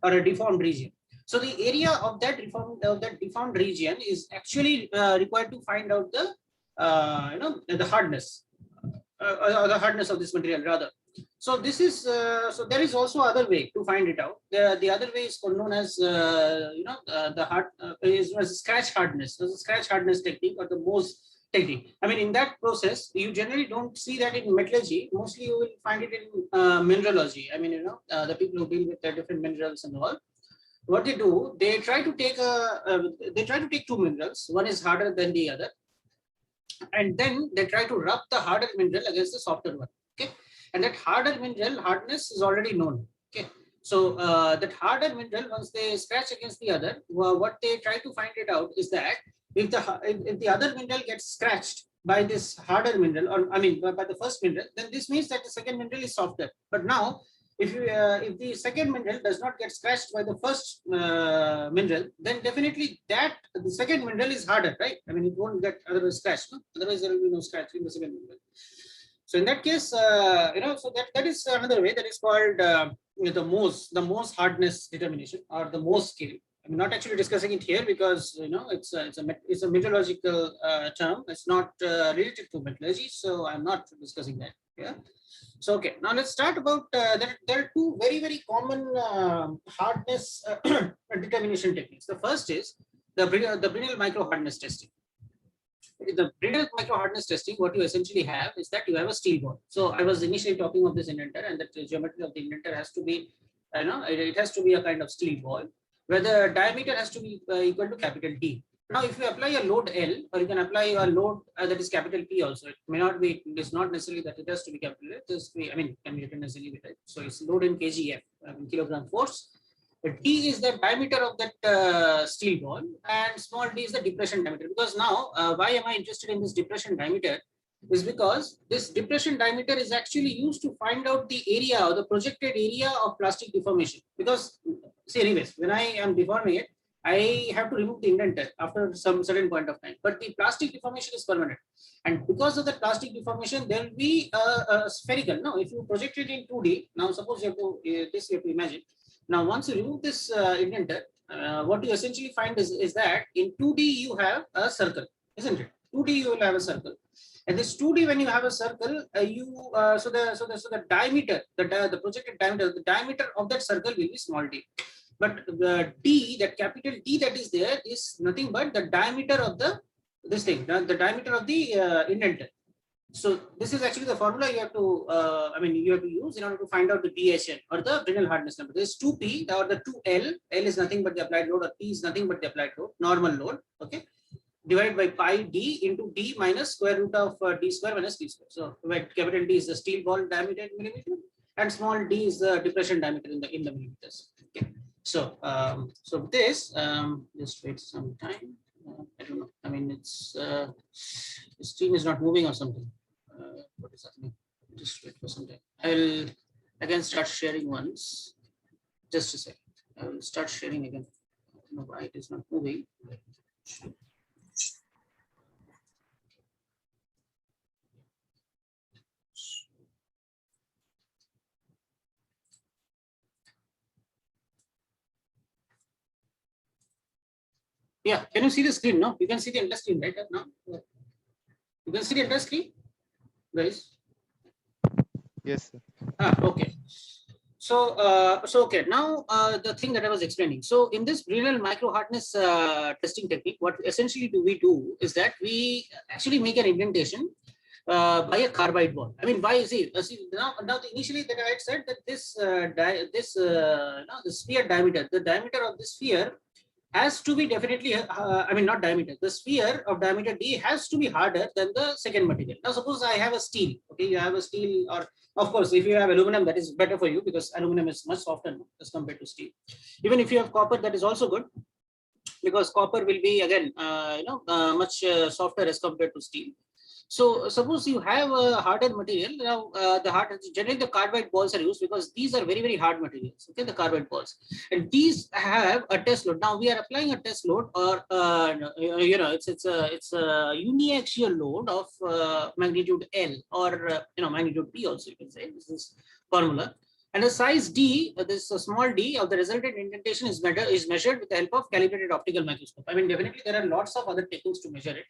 or a deformed region. So the area of that deformed region is actually required to find out the the hardness or the hardness of this material rather. So this is so there is also other way to find it out. The other way is known as the hard is known as scratch hardness. So the scratch hardness technique or the Mohs technique. I mean, in that process, you generally don't see that in metallurgy. Mostly, you will find it in mineralogy. I mean, the people who deal with the different minerals and all. What they do, they try to take two minerals. One is harder than the other, and then they try to rub the harder mineral against the softer one. Okay, and that harder mineral hardness is already known. Okay, so that harder mineral, once they scratch against the other, what they try to find it out is that if the other mineral gets scratched by this harder mineral, or I mean by the first mineral, then this means that the second mineral is softer. But now if the second mineral does not get scratched by the first mineral, then definitely that the second mineral is harder, right? I mean, it won't get otherwise scratched. No? Otherwise, there will be no scratch in the second mineral. So in that case, so that is another way that is called the Mohs hardness determination or the Mohs scale. I'm not actually discussing it here because it's a metallurgical term. It's not related to metallurgy, so I'm not discussing that. Yeah. So okay, now let's start about there are two very common hardness determination techniques. The first is the Brinell micro hardness testing. The Brinell micro hardness testing, what you essentially have is that you have a steel ball. So I was initially talking of this indenter, and that the geometry of the indenter has to be, it has to be a kind of steel ball where the diameter has to be equal to capital D. Now, if you apply a load L, or you can apply a load that is capital P also, it may not be, it is not necessarily that it has to be capital L, it has to be, I mean, it can be written as any way. So it's load in kgf, kilogram force. D is the diameter of that steel ball, and small d is the depression diameter. Because now, why am I interested in this depression diameter? Is because this depression diameter is actually used to find out the area or the projected area of plastic deformation. Because, see, anyways, when I am deforming it, I have to remove the indenter after some certain point of time. But the plastic deformation is permanent. And because of the plastic deformation, there will be a spherical. Now, if you project it in 2D, now suppose you have to, this you have to imagine. Now, once you remove this indenter, what you essentially find is that in 2D you have a circle, isn't it? 2D you will have a circle, and this 2D when you have a circle, so the diameter, the projected diameter, the diameter of that circle will be small d. But the D, that capital D that is there, is nothing but the diameter of the the diameter of the indenter. So this is actually the formula you have to, you have to use in order to find out the DHN or the Brinell hardness number. This is 2P or the 2L. L is nothing but the applied load, or P is nothing but the applied load, normal load. Okay, divided by pi D into D minus square root of D square minus D square. So capital D is the steel ball diameter in millimeter, and small d is the depression diameter in the millimeters. Okay, so so this just wait some time. I don't know. I mean, it's the screen is not moving or something. What is happening? Just wait for some time. I will again start sharing once. Just a second. I will start sharing again. I don't know why it is not moving. Yeah, can you see the screen? No, you can see the entire screen right now. You can see the entire screen, guys. Yes, sir. Okay. So, okay. Now, the thing that I was explaining. So, in this Brinell micro hardness testing technique, what essentially we do is that we actually make an indentation by a carbide ball. I mean, why is it? See, now initially that I had said that the sphere diameter, the diameter of the sphere has to be definitely, not diameter. The sphere of diameter D has to be harder than the second material. Now, suppose I have a steel. Okay, you have a steel, or of course, if you have aluminum, that is better for you because aluminum is much softer as compared to steel. Even if you have copper, that is also good because copper will be again, much softer as compared to steel. So suppose you have a harder material. Now generally the carbide balls are used because these are very hard materials. Okay, the carbide balls, and these have a test load. Now we are applying a test load, or it's a uniaxial load of magnitude L, or magnitude P also you can say. This is formula. And the size d, this small d of the resultant indentation is measured with the help of calibrated optical microscope. I mean, definitely there are lots of other techniques to measure it,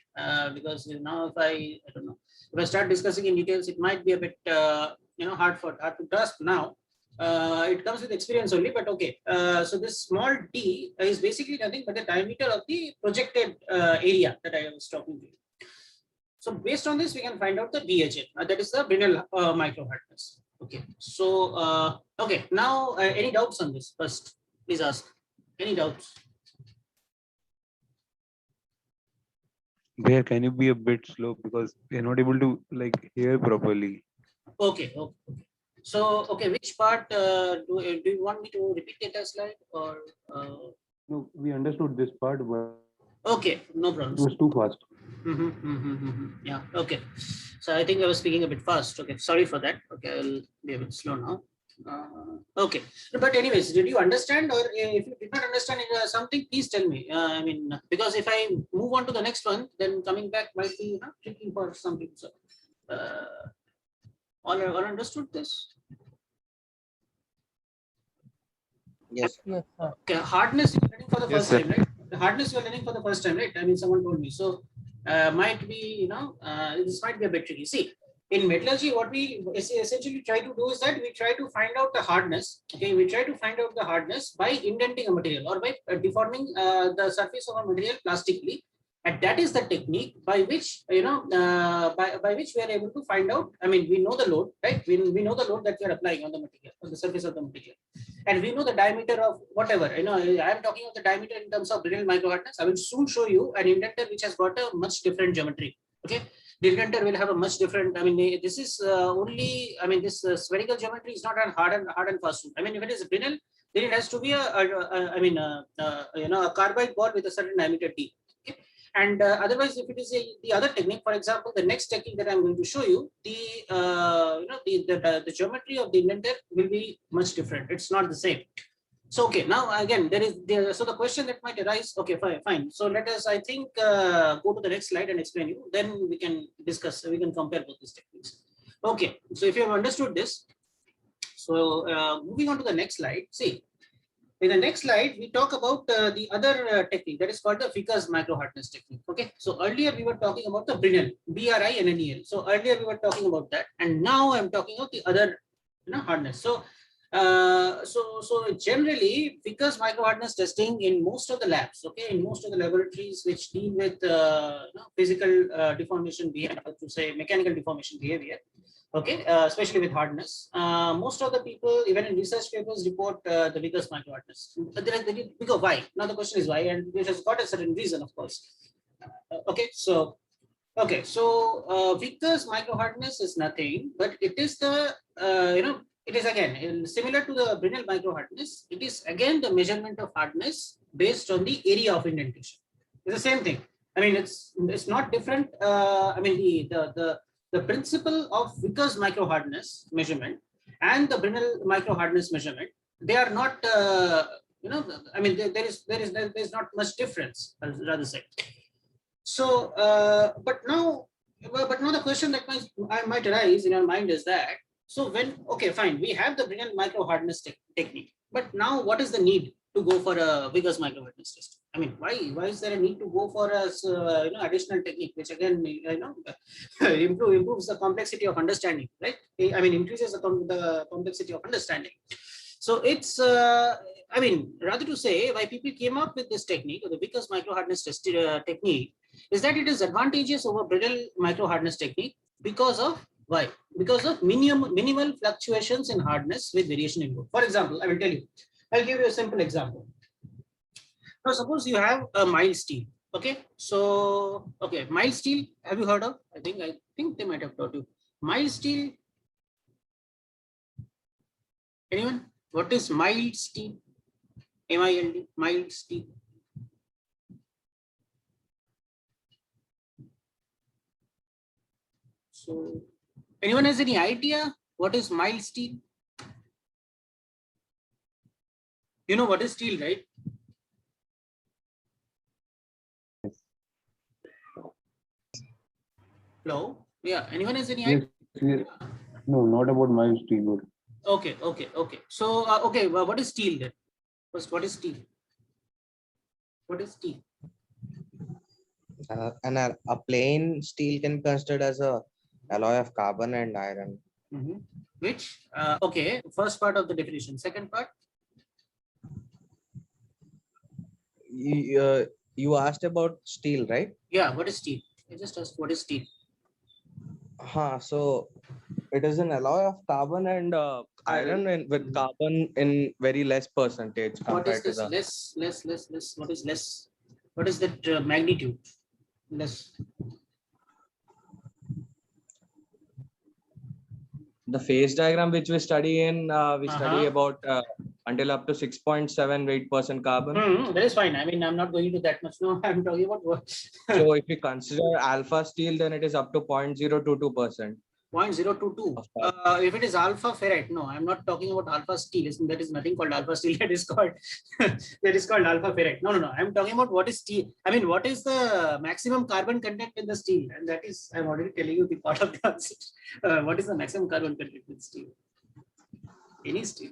because now if I don't know, if I start discussing in details, it might be a bit hard to grasp now. It comes with experience only, but okay. So this small d is basically nothing but the diameter of the projected area that I was talking to you. So based on this, we can find out the BHN, that is the Brinell micro hardness. Okay. So okay. Now, any doubts on this? First, please ask. Any doubts? Where can you be a bit slow because we're not able to like hear properly? Okay. Okay. Okay. So okay, which part do you want me to repeat the entire slide or? No, we understood this part, but Okay, no it problem. was too fast. Yeah. Okay. So I think I was speaking a bit fast. Okay. Sorry for that. Okay, I'll be a bit slow now. Okay. But anyways, did you understand, or if you did not understand something, please tell me. I mean, because if I move on to the next one, then coming back might be tricky for some people. So, all understood this? Yes. Yes, sir. Okay. Hardness you're learning for the Yes, first sir. time, right? The hardness you're learning for the first time, right? I mean, someone told me. So might be, this might be a bit tricky. See, in metallurgy, what we essentially try to do is that we try to find out the hardness. Okay, we try to find out the hardness by indenting a material or by deforming the surface of a material plastically, and that is the technique by which by which we are able to find out. I mean, we know the load, right? We know the load that we are applying on the material, on the surface of the material, and we know the diameter of whatever. I am talking of the diameter in terms of Brinell micro hardness. I will soon show you an indenter which has got a much different geometry. Okay, the indenter will have a much different. I mean, this is only. I mean, this spherical geometry is not a hard and fast rule. I mean, if it is a Brinell, then it has to be a carbide ball with a certain diameter d. Okay? And otherwise, if it is the other technique, for example, the next technique that I'm going to show you, the geometry of the indenter will be much different. It's not the same. So okay, now again so the question that might arise. Okay, fine. So let us, I think, go to the next slide and explain you. Then we can discuss. We can compare both these techniques. Okay, so if you have understood this, so moving on to the next slide. See, in the next slide, we talk about the other technique that is called the Ficker's micro hardness technique. Okay, so earlier we were talking about the Brinell, BRINNEL. So earlier we were talking about that, and now I'm talking about the other hardness. So so generally, Ficker's micro hardness testing in most of the labs, okay, in most of the laboratories which deal with physical deformation behavior, to say mechanical deformation behavior, okay, especially with hardness. Most of the people, even in research papers, report the Ficker's micro hardness. Because why? Now the question is why, and it has got a certain reason, of course. Okay, so Ficker's micro hardness is nothing, but it is the it is again similar to the Brinell micro hardness. It is again the measurement of hardness based on the area of indentation. It's the same thing. I mean, it's not different. I mean, the principle of Ficker's micro hardness measurement and the Brinell micro hardness measurement, they are not. I mean, there is not much difference, I'll rather say. So, but now the question that might arise in your mind is that, so okay, fine, we have the Brinell micro hardness technique, but now what is the need to go for a Ficker's micro hardness test? I mean, why is there a need to go for a additional technique, which again improves the complexity of understanding, right? I mean, increases the complexity of understanding. So it's, I mean, rather to say why people came up with this technique, or the Ficker's micro hardness test technique, is that it is advantageous over Brinell micro hardness technique because of why? Because of minimal fluctuations in hardness with variation in load. For example, I will tell you. I'll give you a simple example. Now, suppose you have a mild steel. Okay, so okay, mild steel. Have you heard of? I think they might have taught you. Mild steel. Anyone? What is mild steel? MILD, mild steel. So, anyone has any idea what is mild steel? You know what is steel, right? Hello? Yeah, anyone has any idea? Yes. No, not about mild steel, but Okay, okay, okay. So, okay, what is steel then? First, what is steel? What is steel? A plain steel can be considered as a alloy of carbon and iron. Which, okay, first part of the definition. Second part? You asked about steel, right? Yeah, what is steel? I just asked what is steel. So it is an alloy of carbon and iron, and with carbon in very less percentage What is compared to this the. less? What is less? What is that magnitude? Less. The phase diagram which we study in, we study about until up to 6.78% carbon. That is fine. I mean, I'm not going into that much. No, I'm talking about what. So if we consider alpha steel, then it is up to 0.022%. 0.022. If it is alpha ferrite, no, I'm not talking about alpha steel. That is nothing called alpha steel. That is called that is called alpha ferrite. No. I'm talking about what is steel. I mean, what is the maximum carbon content in the steel? And that is, I'm already telling you the part of the answer. What is the maximum carbon content in steel? Any steel.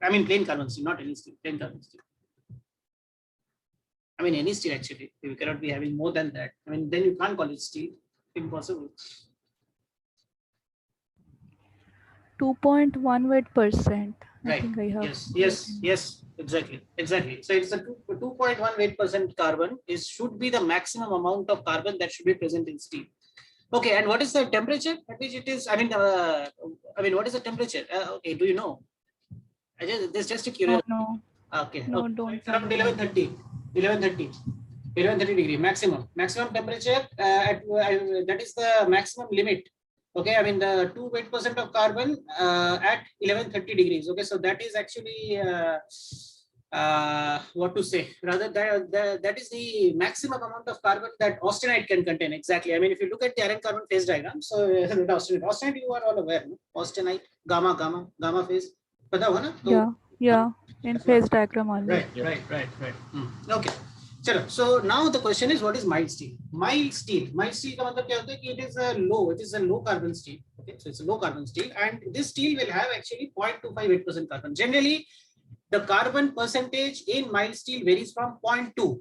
I mean, plain carbon steel, not any steel. Plain carbon steel. I mean, any steel actually. You cannot be having more than that. I mean, then you can't call it steel. Impossible. 2.18%. Right. Yes, exactly. So it's a 2.18% carbon should be the maximum amount of carbon that should be present in steel. Okay, and what is the temperature at which it is? I mean, what is the temperature? Okay, do you know? There's just a curiosity. No. Okay. No, don't. It's around 1130 degree maximum temperature. That is the maximum limit. Okay, I mean the 2% of carbon at 1130 degrees. Okay, so that is actually what to say? Rather, that is the maximum amount of carbon that austenite can contain. Exactly. I mean, if you look at the iron carbon phase diagram, so austenite, you are all aware. No? Austenite, gamma phase. Pata ho na? Yeah. In phase diagram only. Right. Okay. So now the question is, what is mild steel? Mild steel का मतलब क्या होता है कि it is a low carbon steel. Okay, so it's a low carbon steel, and this steel will have actually 0.258% carbon. Generally, the carbon percentage in mild steel varies from 0.2.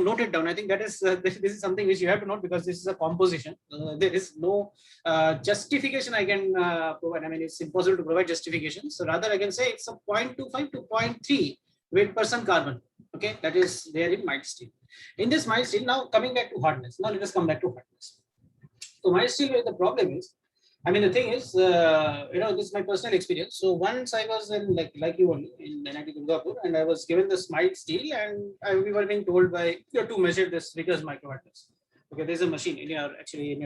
Note it down. I think that is this is something which you have to note, because this is a composition. There is no justification I can provide. I mean, it's impossible to provide justification. So rather, I can say it's a 0.25 to 0.3 weight% carbon. Okay, that is there in mild steel. In this mild steel, now coming back to hardness. Now let us come back to hardness. So mild steel, the problem is, I mean, the thing is, this is my personal experience. So once I was in like you only in NIT Durgapur, and I was given this mild steel, and we were being told by to measure this Vickers microhardness. Okay, there's a machine in your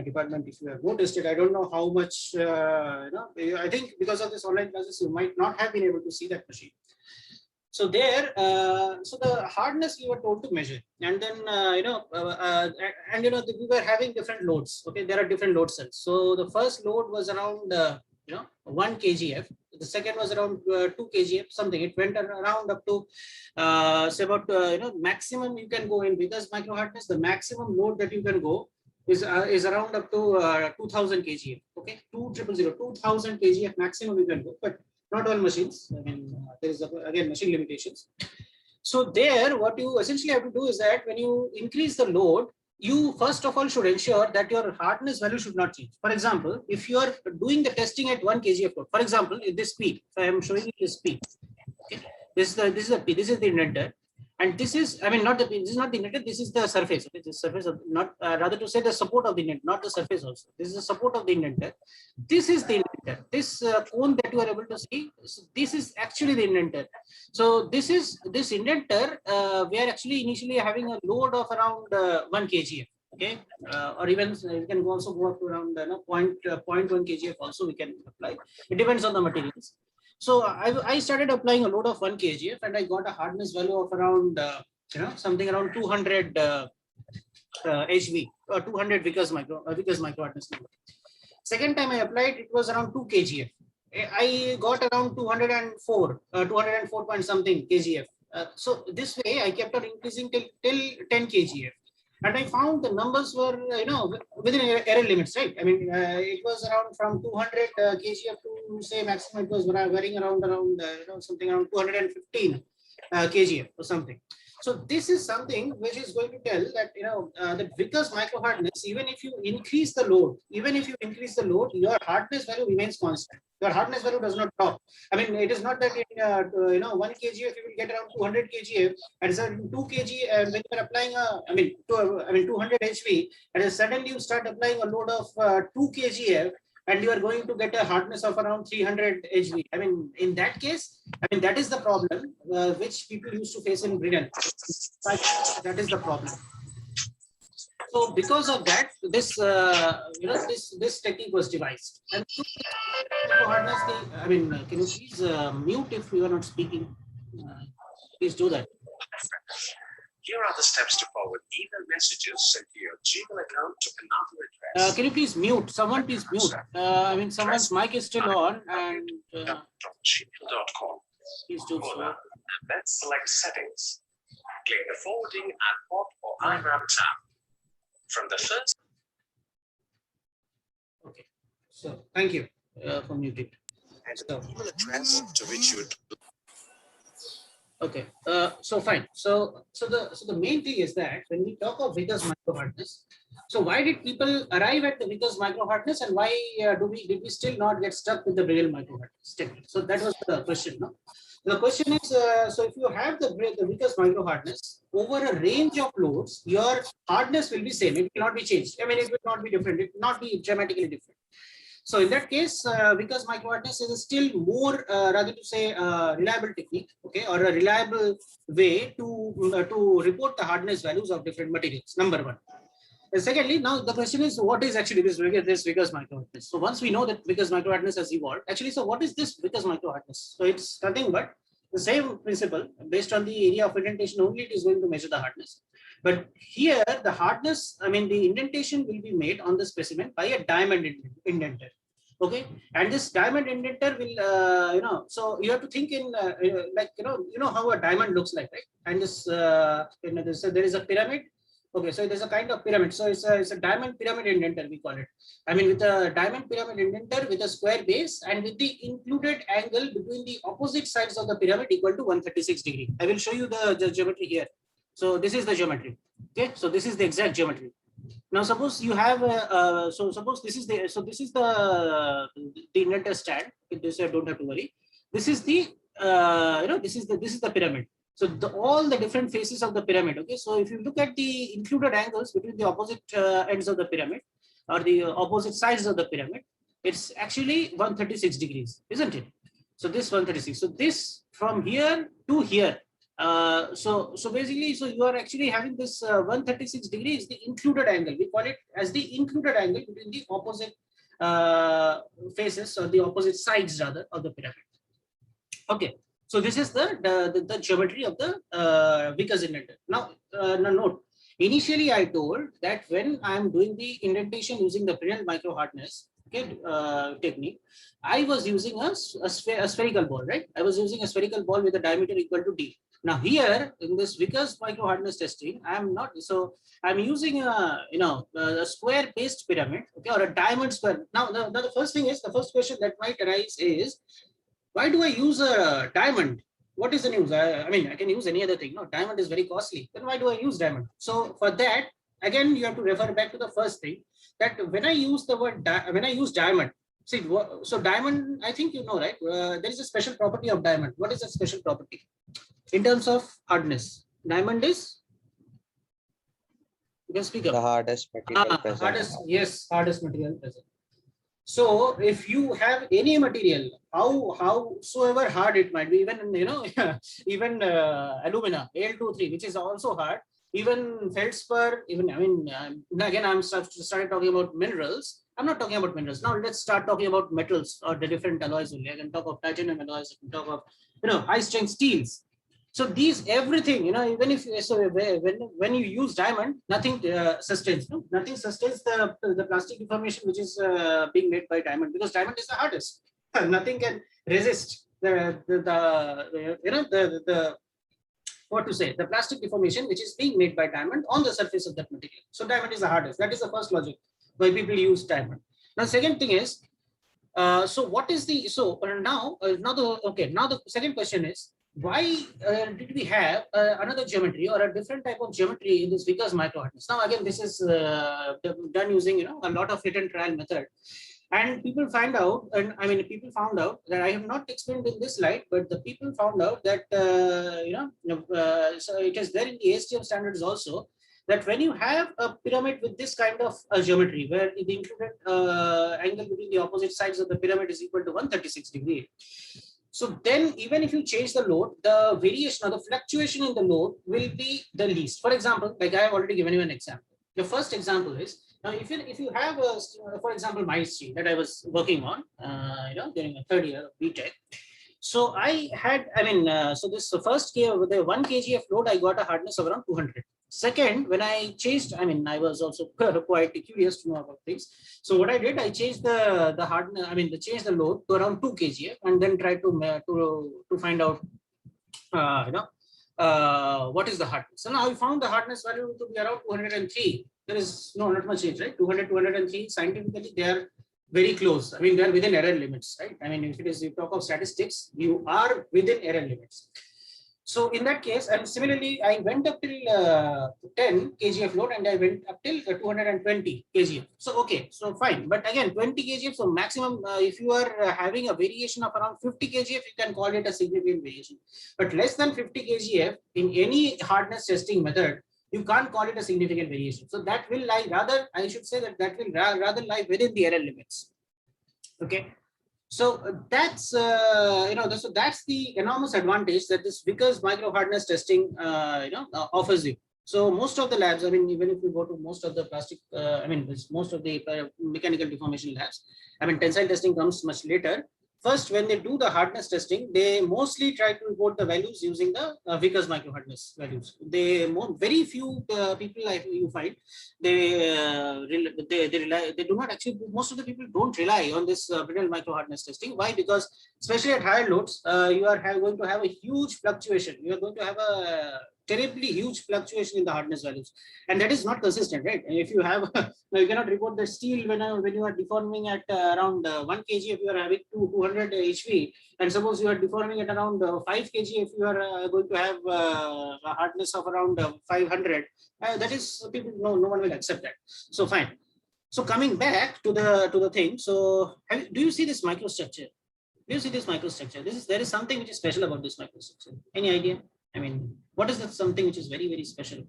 department. If you have noticed it, I don't know how much. I think because of this online classes, you might not have been able to see that machine. So there, so the hardness we were told to measure, and then we were having different loads. Okay, there are different load cells. So the first load was around 1 kgf. The second was around 2 kgf, something. It went around up to say about maximum you can go in, because micro hardness, the maximum load that you can go is around up to 2000 kgf. Okay, 2000 kgf maximum you can go, but not all machines. I mean, there is again machine limitations. So there, what you essentially have to do is that when you increase the load, you first of all should ensure that your hardness value should not change. For example, if you are doing the testing at 1 kg of load, for example, in this speed, if I am showing you this speed, okay, this is the indenter. And this is, I mean, this is not the indenter, this is the surface. Okay? The surface of, not rather to say the support of the indenter, not the surface also. This is the support of the indenter. This is the indenter. This cone that you are able to see, this is actually the indenter. So this indenter, we are actually initially having a load of around 1 kgf. Okay, or even you can also go up to around 0.1 kgf also we can apply. It depends on the materials. So I started applying a load of 1 kgf, and I got a hardness value of around something around 200 HV or 200 Vickers micro hardness number. Second time I applied, it was around 2 kgf. I got around 204 point something kgf. So this way I kept on increasing till 10 kgf. and I found the numbers were, within error limits, right? I mean, it was around from 200 kgf to say maximum. It was varying around something around 215 kgf or something. So this is something which is going to tell that that Vickers micro hardness, even if you increase the load, your hardness value remains constant. Your hardness value does not drop. I mean, it is not that in 1 kgf you will get around 200 kgf, and so 2 kg when you are applying 200 HV, and then suddenly you start applying a load of 2 kgf, and you are going to get a hardness of around 300 HV. I mean, in that case, that is the problem which people used to face in Britain. That is the problem. So because of that, this this technique was devised. And hardness, can you please mute if you are not speaking? Please do that. Here are the steps to forward email messages sent to your Gmail account to another address. Can you please mute? Someone please mute. Someone's mic is still on, and gmail.com. please do so. And then select settings. Click the forwarding and port or IRAM tab. From the first. Okay. So thank you for muting. And email address to which you would. Okay, so fine. So the main thing is that when we talk of Vickers micro hardness, so why did people arrive at the Vickers micro hardness, and why did we still not get stuck with the Brill micro hardness technique? So that was the question. No? The question is, so if you have the Vickers micro hardness over a range of loads, your hardness will be same. It will not be changed. I mean, it will not be different. It will not be dramatically different. So in that case, Vickers micro hardness is still more, rather to say, reliable technique, okay, or a reliable way to report the hardness values of different materials. Number one. And secondly, now the question is, what is actually this Vickers micro hardness? So once we know that Vickers micro hardness has evolved, actually, so what is this Vickers micro hardness? So it's nothing but the same principle based on the area of indentation only. It is going to measure the hardness. But here, the hardness, the indentation will be made on the specimen by a diamond indenter. Okay, and this diamond indenter will, so you have to think in how a diamond looks like, right? And this, there is a pyramid. Okay, so there's a kind of pyramid. So it's a diamond pyramid indenter, we call it. With a diamond pyramid indenter with a square base and with the included angle between the opposite sides of the pyramid equal to 136 degree. I will show you the geometry here. So this is the geometry. Okay, so this is the exact geometry. Now suppose you have suppose this is the indenter stand. This I don't have to worry. This is the this is the pyramid. So all the different faces of the pyramid. Okay, so if you look at the included angles between the opposite ends of the pyramid or the opposite sides of the pyramid, it's actually 136 degrees, isn't it? So this 136. So this from here to here. So basically, so you are actually having this 136 degrees, the included angle. We call it as the included angle between the opposite faces or the opposite sides rather of the pyramid. Okay, so this is the geometry of the Vickers indenter. Now, note. Initially, I told that when I am doing the indentation using the Brill micro hardness technique, I was using a spherical ball, right? I was using a spherical ball with a diameter equal to d. Now here in this Vickers micro hardness testing, I'm using a square based pyramid, okay, or a diamond square. Now the first thing is, the first question that might arise is, why do I use a diamond? What is the news? I can use any other thing. No, diamond is very costly. Then why do I use diamond? So for that, again, you have to refer back to the first thing, that when I use the word when I use diamond, see, so diamond, I think you know, right? There is a special property of diamond. What is that special property? In terms of hardness, diamond is, you can speak up. The hardest material present. Hardest material present. So if you have any material, howsoever hard it might be, even even alumina, Al2O3, which is also hard, even feldspar, even again I'm started talking about minerals. I'm not talking about minerals now. Let's start talking about metals or the different alloys only. I can talk of titanium alloys. I can talk of high strength steels. So these everything, even if when you use diamond, nothing sustains. No, nothing sustains the plastic deformation which is being made by diamond, because diamond is the hardest. Nothing can resist the what to say, the plastic deformation which is being made by diamond on the surface of that material. So diamond is the hardest. That is the first logic why people use diamond. Now second thing is, so what is the, so now the second question is, why did we have another geometry or a different type of geometry in this Vickers micro hardness? Now again, this is done using a lot of hit and trial method. And people find out, and I mean, people found out that I have not explained in this slide, but the people found out that, so it is there in the ASTM standards also, that when you have a pyramid with this kind of geometry, where the included angle between the opposite sides of the pyramid is equal to 136 degrees. So then even if you change the load, the variation or the fluctuation in the load will be the least. For example, like I have already given you an example. The first example is, now, if you have, for example, my stream that I was working on, during the third year of BTech. So I had, so this first year with the 1 kg of load, I got a hardness of around 200. Second, when I changed, I was also quite curious to know about things. So what I did, I changed the hardness, changed the load to around 2 kg and then tried to find out, what is the hardness. So now I found the hardness value to be around 203. There is not much change, right? 200, 203, scientifically, they are very close. They are within error limits, right? If it is, you talk of statistics, you are within error limits. So in that case, and similarly, I went up till 10 kg of load and I went up till 220 kg. So, okay, so fine. But again, 20 kg, so maximum, if you are having a variation of around 50 kg, you can call it a significant variation. But less than 50 kg in any hardness testing method, you can't call it a significant variation. So that will lie, rather, I should say that will rather lie within the error limits. Okay. So that's, so that's the enormous advantage that this Vickers micro hardness testing, offers you. So most of the labs, even if you go to most of the plastic, most of the mechanical deformation labs, tensile testing comes much later. First, when they do the hardness testing, they mostly try to report the values using the Vickers micro hardness values. Very few people you find they do not actually. Most of the people don't rely on this brittle micro hardness testing. Why? Because especially at higher loads, you are going to have a huge fluctuation. You are going to have a terribly huge fluctuation in the hardness values, and that is not consistent, right? And if you have, you cannot report the steel when you are deforming at around 1 kg if you are having 200 HV, and suppose you are deforming at around 5 kg if you are going to have a hardness of around 500. That is, people, no one will accept that. So fine. So coming back to the thing. So do you see this microstructure? Do you see this microstructure? There is something which is special about this microstructure. Any idea? What is that something which is very, very special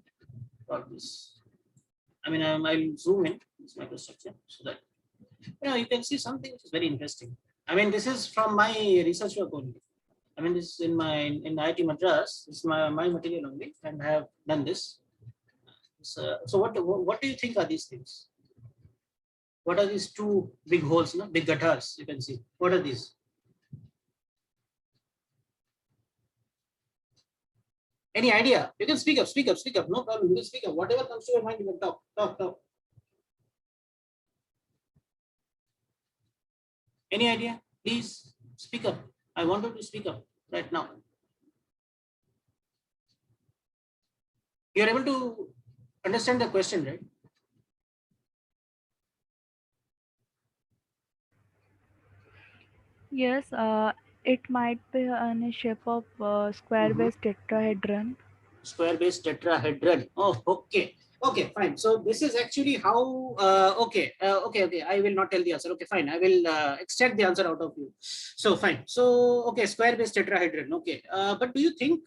about this? I'll zoom in this microstructure so that you can see something which is very interesting. This is from my research work only. This is in IIT Madras. This is my material only, and I have done this. So what do you think are these things? What are these two big holes, big gutters? You can see. What are these? Any idea? You can speak up. No problem. You can speak up. Whatever comes to your mind, you can talk. Any idea? Please speak up. I want you to speak up right now. You're able to understand the question, right? Yes, it might be in the shape of square-based tetrahedron. Square-based tetrahedron. Oh, okay. Okay, fine. So this is actually how, okay. I will not tell the answer. Okay, fine. I will extract the answer out of you. So fine. So, okay, square-based tetrahedron. Okay. But do you think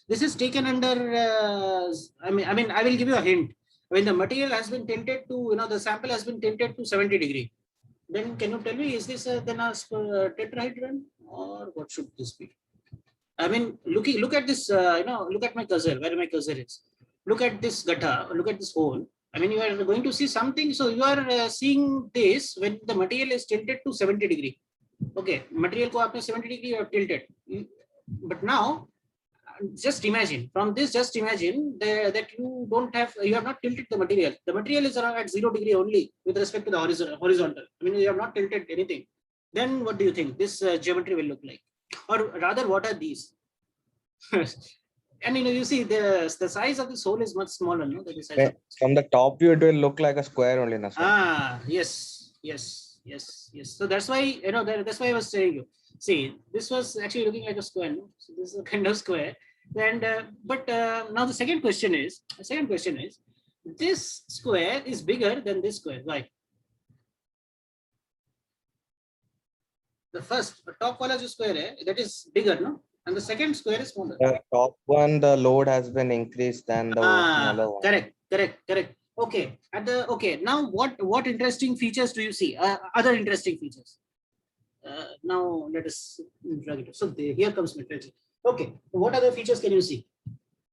this is taken under, I will give you a hint. When the material has been tilted to, the sample has been tilted to 70 degree. Then can you tell me, is this then a tetrahedron or what should this be? Look at this, look at my cursor, where my cursor is. Look at this gutter, look at this hole. You are going to see something. So you are seeing this when the material is tilted to 70 degree. Okay, material ko aapne 70 degree you have tilted. But now, just imagine that you have not tilted the material. The material is around at 0 degree only with respect to the horizontal. You have not tilted anything. Then what do you think this geometry will look like? Or rather, what are these? And you see the size of this hole is much smaller, no? Than the size of From the top view, it will look like a square only, na, sir. Yes. So that's why that's why I was saying you. See, this was actually looking like a square, no? So this is a kind of square. And but now the second question is this square is bigger than this square. Why? The first top wala jo square hai, that is bigger, no? And the second square is smaller. The top one, the load has been increased than the smaller one. Correct. Okay. Now, what interesting features do you see? Other interesting features. Now let us drag it. So here comes metrology. Okay, what other features can you see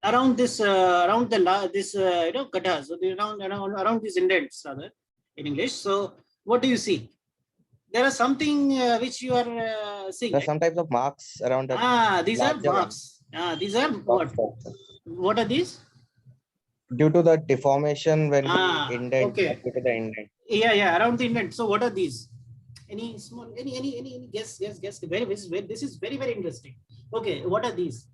around this? Around this katas, so around these indents rather in English. So what do you see? There are something which you are seeing. There are some types of marks around the. These are larger marks. These are what? What are these? Due to the deformation when we indent. Okay. Due to the indent. Yeah, around the indent. So what are these? Any small, any guess? This is very interesting. Okay, what are these?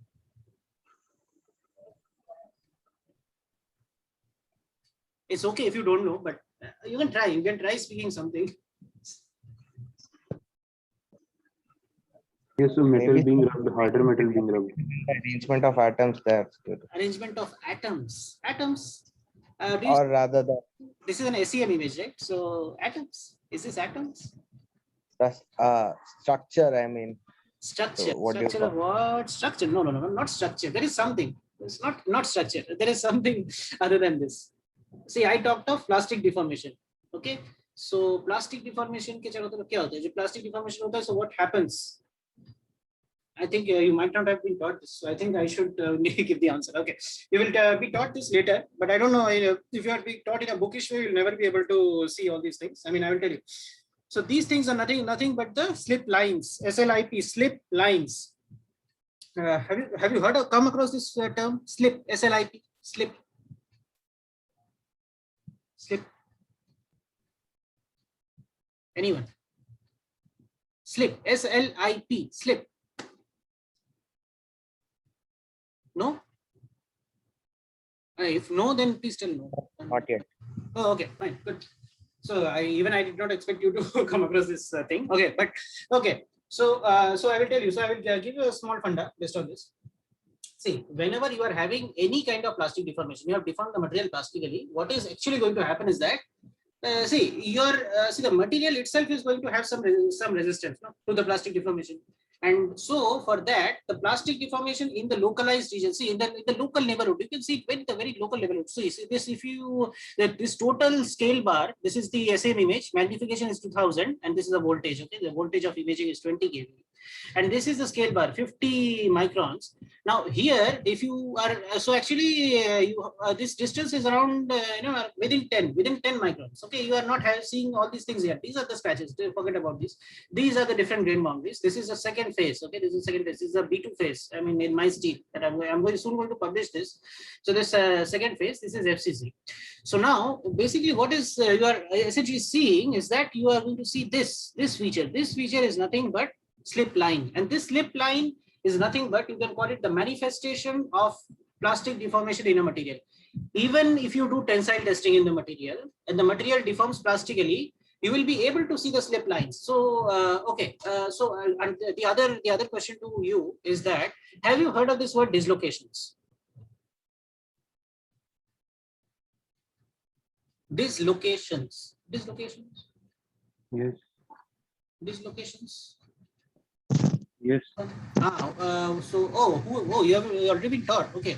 It's okay if you don't know, but you can try. You can try speaking something. Yes, so metal Maybe being rubbed, harder metal being rubbed. The arrangement of atoms there. Arrangement of atoms. Or rather This is an SEM image, right? So atoms. Is this atoms? the structure, I mean. Structure. So what do you Structure of call- what? Structure. No, not structure. There is something. It's not structure. There is something other than this. See, I talked of plastic deformation. Okay. So plastic deformation ke chalo to kya hota hai? Jo plastic deformation hota hai, so what happens? I think you might not have been taught this. So I think I should give the answer. Okay. You will be taught this later, but I don't know if you are being taught in a bookish way, you'll never be able to see all these things. I mean, I will tell you. So these things are nothing but the slip lines, SLIP, slip lines. Have you come across this term, slip, SLIP, slip? Anyone? Slip, SLIP, slip. No? If no, then please tell no. Not yet. Oh, okay, fine, good. So I did not expect you to come across this thing. Okay, but okay. So I will tell you. So I will give you a small funda based on this. See, whenever you are having any kind of plastic deformation, you have deformed the material plastically. What is actually going to happen is that the material itself is going to have some resistance, no, to the plastic deformation. And so for that, the plastic deformation in the localized region, see in the local neighborhood, you can see it at the very local level. So you see this, this total scale bar, this is the same image, magnification is 2000, and this is the voltage. Okay, the voltage of imaging is 20 kV. And this is the scale bar, 50 microns. Now here, if you are, so actually this distance is around, within 10 microns. Okay, you are not seeing all these things here. These are the scratches, forget about this. These are the different grain boundaries. This is the second phase. Okay, this is the second phase. This is the B2 phase. I mean, in my steel that I'm soon going to publish this. So this second phase, this is FCC. So now, basically what is you are essentially seeing is that you are going to see this feature. This feature is nothing but slip line, and this slip line is nothing but, you can call it the manifestation of plastic deformation in a material. Even if you do tensile testing in the material and the material deforms plastically, you will be able to see the slip lines. So and the other question to you is that, have you heard of this word dislocations? Dislocations. Yes. Dislocations. Yes. You have already been taught. Okay.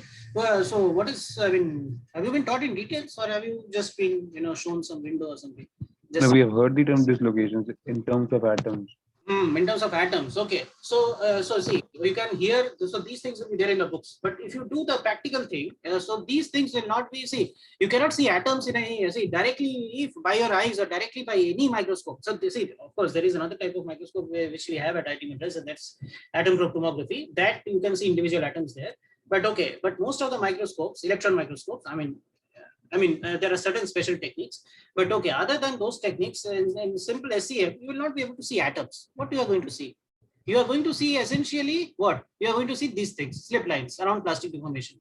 So what is, I mean, have you been taught in details, or have you just been, shown some window or something? No, we have heard the term dislocations in terms of atoms. In terms of atoms. Okay. So see, you can hear, so these things will be there in the books, but if you do the practical thing, so these things will not be, you cannot see atoms in directly by your eyes or directly by any microscope. So of course, there is another type of microscope which we have at IIT Madras, and that's atom probe tomography, that you can see individual atoms there. But okay, but most of the microscopes, electron microscopes, there are certain special techniques, but okay, other than those techniques, in simple SEM, you will not be able to see atoms. What you are going to see? you are going to see essentially what? You are going to see these things, slip lines around plastic deformation.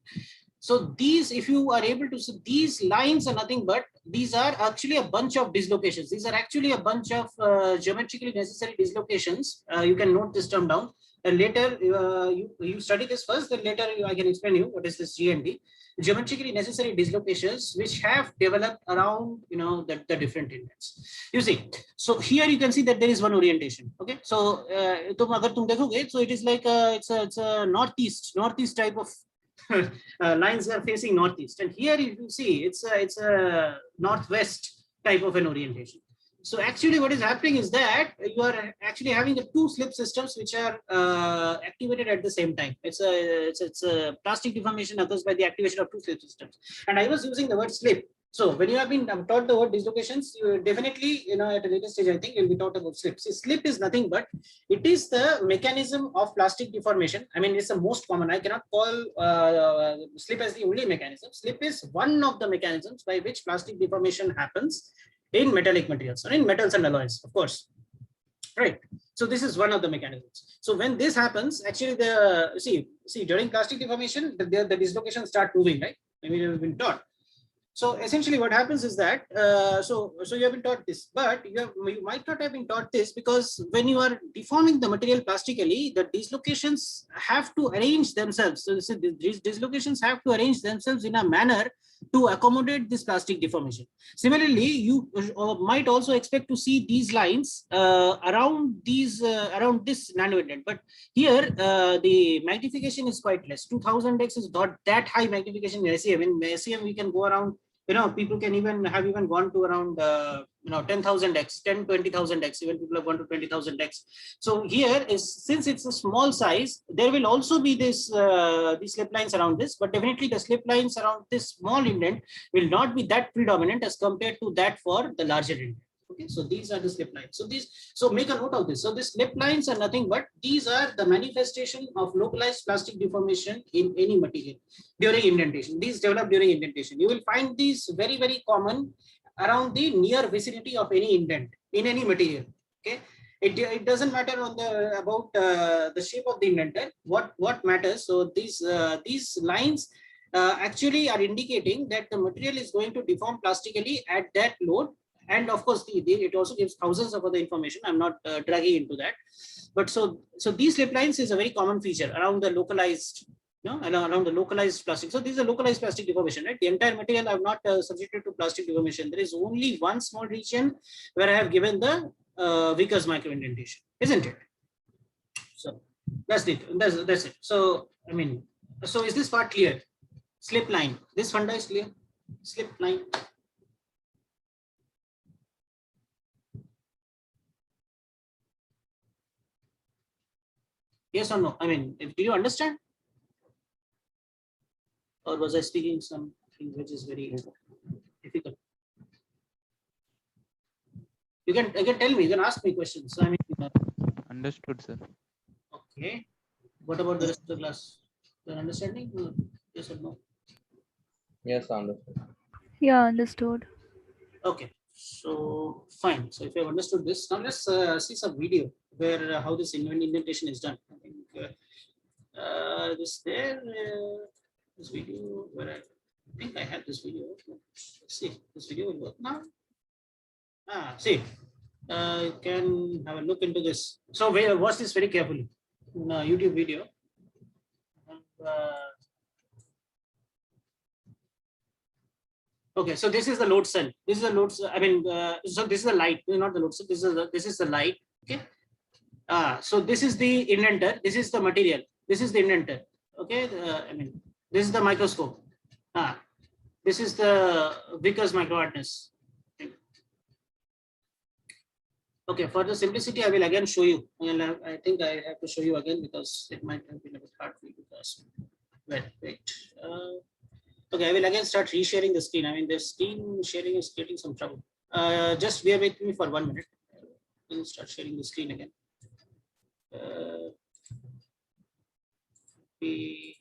So these, if you are able to see, these lines are nothing but, these are actually a bunch of dislocations. These are actually a bunch of geometrically necessary dislocations. You can note this term down. And later you study this first, then later I can explain you what is this GND. Geometrically necessary dislocations which have developed around, you know, the different indents. You see, so here you can see that there is one orientation. Okay, so so it is like it's a northeast type of lines are facing northeast, and here you can see it's a northwest type of an orientation. So actually what is happening is that you are actually having the two slip systems which are activated at the same time. It's a plastic deformation occurs by the activation of two slip systems. And I was using the word slip. So when you have been taught the word dislocations, you definitely, you know, at a later stage, I think you'll be taught about slip. See, slip is nothing but it is the mechanism of plastic deformation. I mean, it's the most common. I cannot call slip as the only mechanism. Slip is one of the mechanisms by which plastic deformation happens in metallic materials or in metals and alloys, of course. Right. So this is one of the mechanisms. So when this happens, actually the see during plastic deformation, the dislocations start moving, right? I mean, you've been taught. So essentially what happens is that, so you have been taught this, but you might not have been taught this because when you are deforming the material plastically, the dislocations have to arrange themselves. So these dislocations have to arrange themselves in a manner to accommodate this plastic deformation. Similarly, you might also expect to see these lines around this nano indent, but here the magnification is quite less. 2000x is not that high magnification in SEM. In SEM we can go around, you know, people can even gone to around 10,000x, 20,000x, even people have gone to 20,000x. So here is, since it's a small size, there will also be this these slip lines around this, but definitely the slip lines around this small indent will not be that predominant as compared to that for the larger indent. Okay, so these are the slip lines. So make a note of this. So these slip lines are nothing but these are the manifestation of localized plastic deformation in any material during indentation. These develop during indentation. You will find these very, very common around the near vicinity of any indent in any material. Okay, it doesn't matter on the about the shape of the indentation. What matters? So these lines actually are indicating that the material is going to deform plastically at that load. And of course, it also gives thousands of other information. I'm not dragging into that. But so these slip lines is a very common feature around the localized, around the localized plastic. So this is a localized plastic deformation, right? The entire material I've not subjected to plastic deformation. There is only one small region where I have given the Vickers microindentation, isn't it? So that's it. That's it. So I mean, so is this part clear? Slip line. This funda is clear. Slip line. Yes or no? I mean, do you understand? Or was I speaking something which is very difficult? You can tell me, you can ask me questions. I mean, Understood, sir. okay. What about the rest of the class? Your understanding? Yes or no? Yes, understood. Yeah, understood. Okay. So fine. So if you have understood this, now let's see some video where how this indentation is done. I think this video where I think I have this video. Let's see, this video will work now. See, you can have a look into this. So watch this very carefully in a YouTube video. Okay, so this is the load cell. This is the load cell. I mean, so this is the light, not the load cell. This is the light. Okay. So this is the indenter. This is the material. This is the indenter. Okay. I mean, this is the microscope. This is the Vickers micro hardness. Okay, for the simplicity, I will again show you. I think I have to show you again because it might have been a bit hard for you guys. Wait. Okay, I will again start resharing the screen. I mean, the screen sharing is creating some trouble. Just bear with me for 1 minute. I will start sharing the screen again. Wait.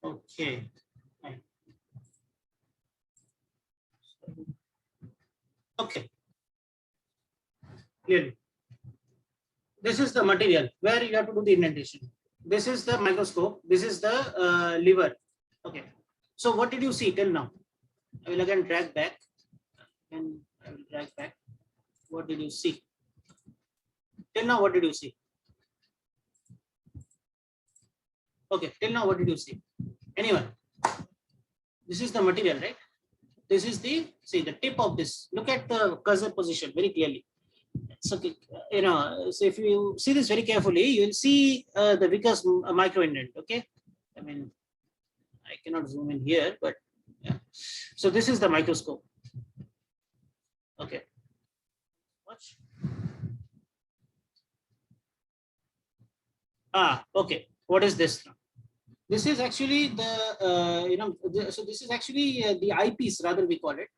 Okay. Fine. Okay. Clearly. This is the material where you have to do the indentation. This is the microscope. This is the lever. Okay. So what did you see till now? I will again drag back. And I will drag back. What did you see? Till now, what did you see? Okay. Till now, what did you see? Anyone? This is the material, right? This is the, see the tip of this. Look at the cursor position very clearly. So, you know, so if you see this very carefully, you will see the Vickers micro indent. Okay. I mean, I cannot zoom in here, but yeah. So this is the microscope. Okay. Watch. Okay. What is this now? This is actually the, so this is actually the eyepiece, rather we call it,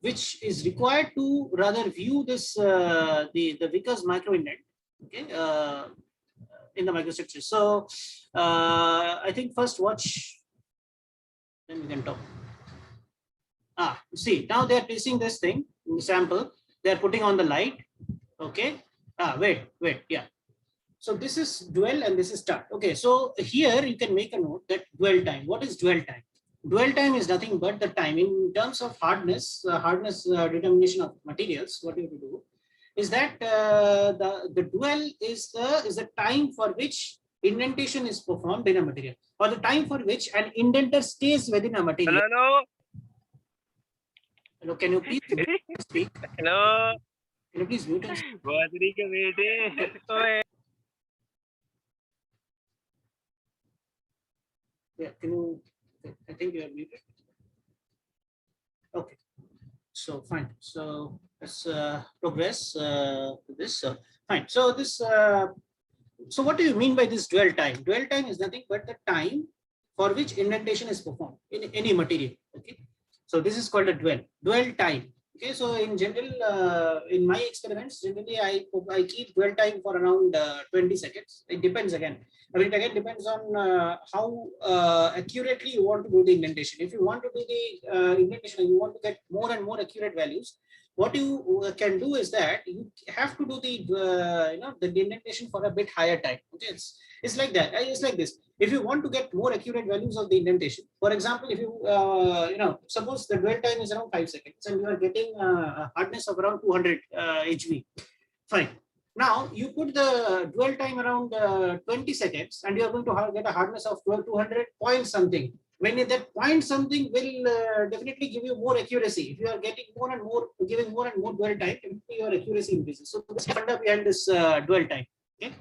which is required to rather view this, the Vickers micro indent, okay, in the microstructure. So I think first watch, then we can talk. See, now they are placing this thing in the sample, they are putting on the light, okay. Wait, yeah. So this is dwell and this is start. Okay, so here you can make a note that dwell time. What is dwell time? Dwell time is nothing but the time in terms of hardness, determination of materials. What you have to do is that the dwell is the time for which indentation is performed in a material, or the time for which an indenter stays within a material. Hello. Hello, can you please speak? Hello. Can you please mute and speak? बहादुरी के बेटे ओए Yeah, can you? I think you are muted. Okay, so fine. So let's progress to this. Fine. So this. So what do you mean by this dwell time? Dwell time is nothing but the time for which indentation is performed in any material. Okay. So this is called a dwell time. Okay. So in general, in my experiments, generally I keep dwell time for around 20 seconds. It depends again. I mean, it again depends on how accurately you want to do the indentation. If you want to do the indentation and you want to get more and more accurate values, what you can do is that you have to do the the indentation for a bit higher time. Okay, it's like that. It's like this. If you want to get more accurate values of the indentation, for example, if you suppose the dwell time is around 5 seconds and you are getting a hardness of around 200 HV, fine. Now you put the dwell time around 20 seconds and you are going to get a hardness of 200 point something. When that point something will definitely give you more accuracy. If you are getting more and more, giving more and more dwell time, your accuracy increases. So this is funda behind this dwell time. Okay.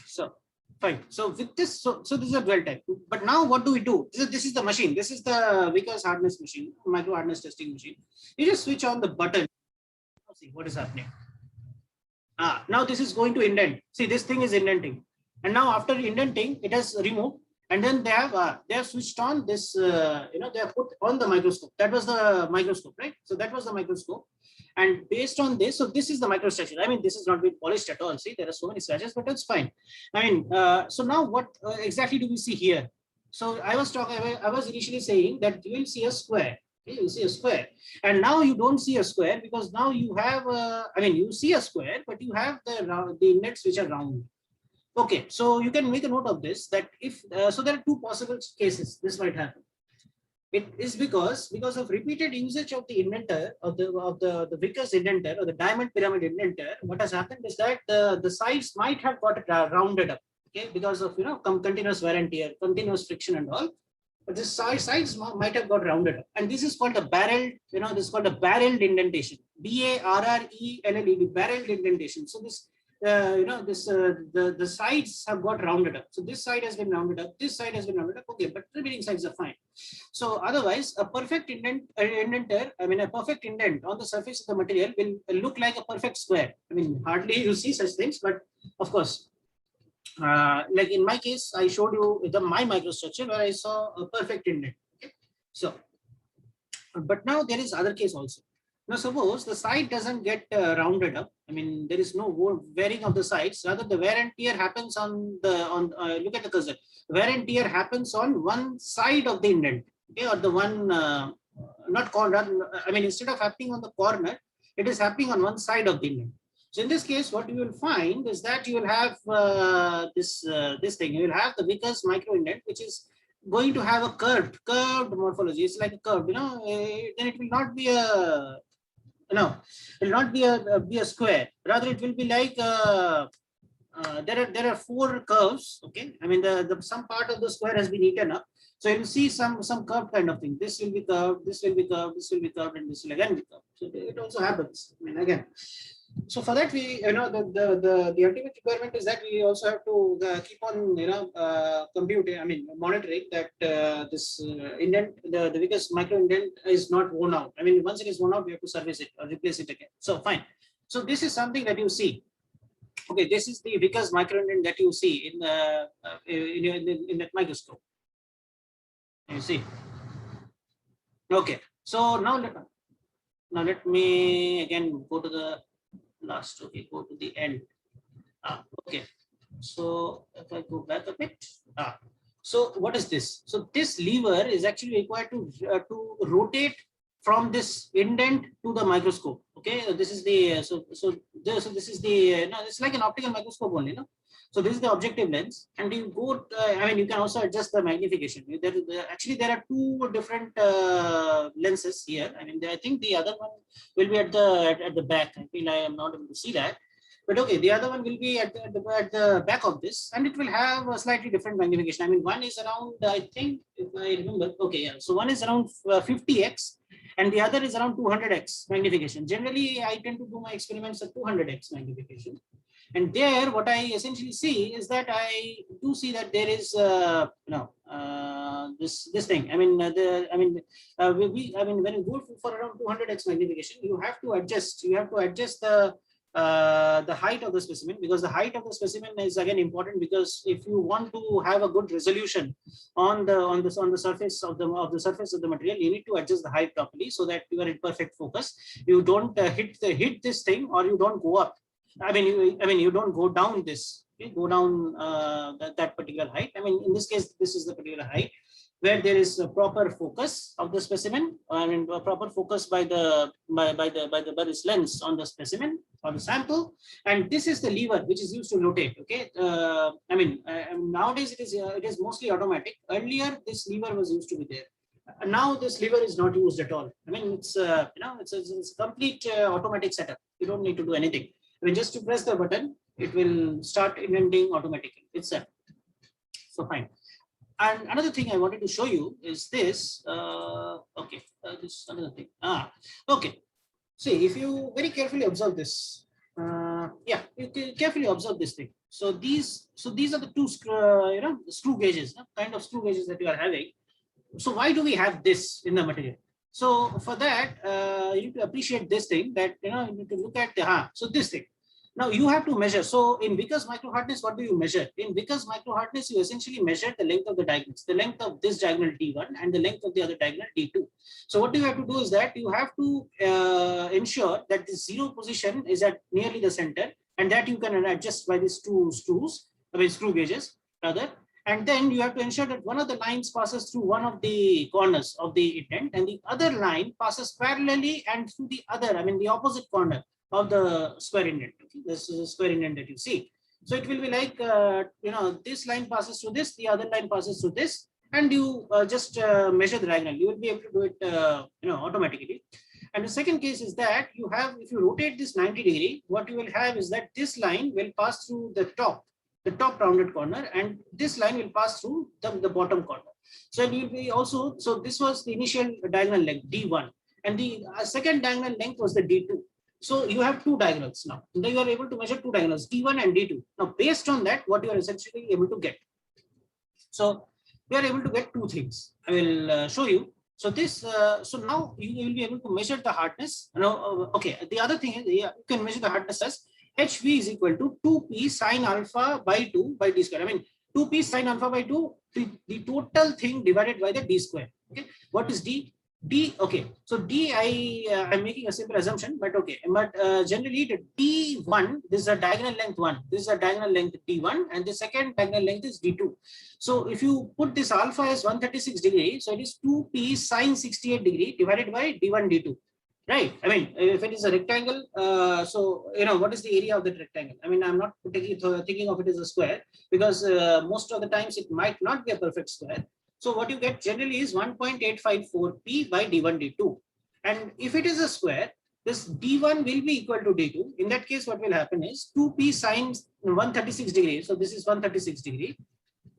So fine. So with this, so this is a dwell time. But now what do we do? This is the machine. This is the Vickers hardness machine, micro hardness testing machine. You just switch on the button. See what is happening. Now this is going to indent. See, this thing is indenting, and now after indenting, it has removed, and then they have switched on this. They have put on the microscope. That was the microscope, right? So that was the microscope, and based on this, so this is the microstructure. I mean, this is not been polished at all. See, there are so many scratches, but that's fine. I mean, so now what exactly do we see here? So I was initially saying that you will see a square. Okay, you see a square, and now you don't see a square because now you have you see a square, but you have the indents which are round. Okay, so you can make a note of this, that if so there are two possible cases this might happen. It is because of repeated usage of the indenter of the Vickers indenter or the diamond pyramid indenter. What has happened is that the sides might have got rounded up, okay, because of continuous wear and tear, continuous friction and all. But the sides might have got rounded up, and this is called a barreled. This is called a barreled indentation. B-A-R-R-E-L-L-E-D, barreled indentation. So this, the sides have got rounded up. So this side has been rounded up. This side has been rounded up. Okay, but the remaining sides are fine. So otherwise, a perfect indenter, a perfect indent on the surface of the material will look like a perfect square. I mean, hardly you see such things, but of course. Like in my case, I showed you my microstructure where I saw a perfect indent. Okay, so, but now there is other case also. Now suppose the side doesn't get rounded up. I mean, there is no wearing of the sides. Rather, the wear and tear happens on the look at the cursor. Wear and tear happens on one side of the indent, okay, or the one not corner. I mean, instead of happening on the corner, it is happening on one side of the indent. So in this case, what you will find is that you will have this thing. You will have the Vickers micro indent, which is going to have a curved morphology. It's like a curve, you know. Then it will not be a it will not be a square. Rather, it will be like there are 4 curves. Okay, I mean the some part of the square has been eaten up. So you'll see some curved kind of thing. This will be curved, this will be curved, this will be curved, and this will again be curved. So it also happens. I mean, again. So for that, we the ultimate requirement is that we also have to keep on computing. I mean, monitoring that this indent, the Vickers micro indent is not worn out. I mean, once it is worn out, we have to service it or replace it again. So fine. So this is something that you see. Okay, this is the Vickers micro indent that you see in that microscope. You see. Okay. So now let me again go to the last. Okay, go to the end. Okay, so if I go back a bit, so what is this? So this lever is actually required to rotate from this indent to the microscope. Okay, this is the this is the it's like an optical microscope only, no? So this is the objective lens, and you go. I mean, you can also adjust the magnification. Actually, there are 2 different lenses here. I mean, I think the other one will be at the back. I feel I am not able to see that, but okay, the other one will be at the back of this, and it will have a slightly different magnification. I mean, one is around, I think, if I remember. Okay, yeah. So one is around 50x, and the other is around 200x magnification. Generally, I tend to do my experiments at 200x magnification. And there, what I essentially see is that I do see that there is, this thing. I mean, when you go for around 200x magnification, you have to adjust. You have to adjust the height of the specimen, because the height of the specimen is again important, because if you want to have a good resolution on the surface of the material, you need to adjust the height properly so that you are in perfect focus. You don't hit this thing, or you don't go up. I mean, you don't go down this. Okay? Go down that particular height. I mean, in this case, this is the particular height where there is a proper focus of the specimen. I mean, a proper focus by this lens on the specimen or the sample, and this is the lever which is used to rotate. Okay, I mean, nowadays it is mostly automatic. Earlier, this lever was used to be there. Now this lever is not used at all. I mean, it's it's a complete automatic setup. You don't need to do anything. I mean, just to press the button, it will start indenting automatically itself. So fine. And another thing I wanted to show you is this. This another thing. Okay. See, if you very carefully observe this, you can carefully observe this thing. So these are the 2 screw gauges, kind of screw gauges that you are having. So why do we have this in the material? So for that, you need to appreciate this thing, that you need to look at so this thing. Now you have to measure. So in Vickers micro hardness, what do you measure? In Vickers micro hardness, you essentially measure the length of the diagonals, the length of this diagonal D1 and the length of the other diagonal D2. So what you have to do is that you have to ensure that the 0 position is at nearly the center, and that you can adjust by these 2 screw gauges rather. And then you have to ensure that one of the lines passes through one of the corners of the indent, and the other line passes parallelly and through the other, the opposite corner of the square indent. Okay? This is a square indent that you see. So it will be like, this line passes through this, the other line passes through this, and you just measure the diagonal. You will be able to do it, automatically. And the second case is that if you rotate this 90 degree, what you will have is that this line will pass through the top rounded corner, and this line will pass through the bottom corner. So it will be also, so this was the initial diagonal length D1, and the second diagonal length was the D2. So you have 2 diagonals now. You are able to measure 2 diagonals, D1 and D2. Now, based on that, what you are essentially able to get. So we are able to get 2 things. I will show you. So this, so now you will be able to measure the hardness. Okay. The other thing is, you can measure the hardness as HV is equal to 2p sine alpha by 2 by d square. 2p sine alpha by 2, the total thing divided by the d square. Okay. What is d? D, okay. So D, I'm making a simple assumption, but okay. But generally the D1, this is a diagonal length 1. This is a diagonal length D1, and the second diagonal length is D2. So if you put this alpha as 136 degree, so it is 2p sine 68 degree divided by D1, D2. Right. I mean, if it is a rectangle, so what is the area of that rectangle? I mean, I'm not thinking of it as a square, because most of the times it might not be a perfect square. So what you get generally is 1.854p by d1 d2. And if it is a square, this d1 will be equal to d2. In that case, what will happen is 2p sine 136 degrees. So this is 136 degree.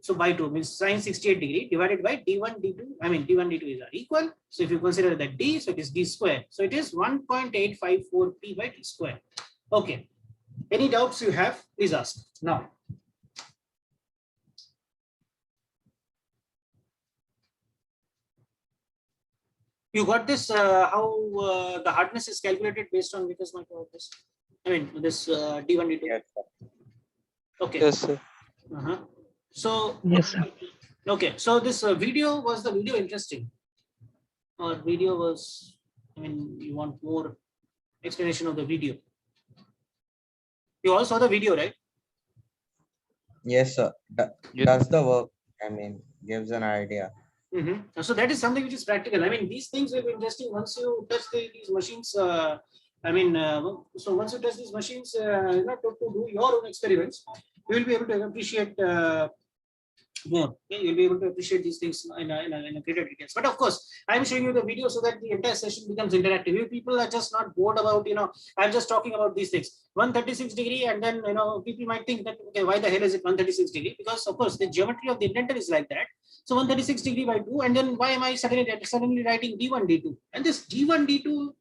So by 2 means sine 68 degree divided by d1 d2. I mean, d1 d2 is equal. So if you consider that d, so it is d square. So it is 1.854p by d square. Okay. Any doubts you have, please ask now. You got this, how the hardness is calculated based on Vickers microhardness? I mean, this D1, D2. Yes, sir. Okay. Yes, sir. So, Yes, sir. okay. So this video, was the video interesting? Or video was, I mean, you want more explanation of the video? You all saw the video, right? Yes, sir. Does the work, I mean, gives an idea. So that is something which is practical. I mean, these things will be interesting once you touch these machines. So once you touch these machines, to do your own experiments, you will be able to appreciate more. Okay? You'll be able to appreciate these things in a greater details. But of course, I'm showing you the video so that the entire session becomes interactive. You people are just not bored about, I'm just talking about these things. 136 degree, and then people might think that, okay, why the hell is it 136 degree? Because of course the geometry of the indentor is like that. So 136 degree by 2, and then why am I suddenly writing d1 d2? And this d1 d2,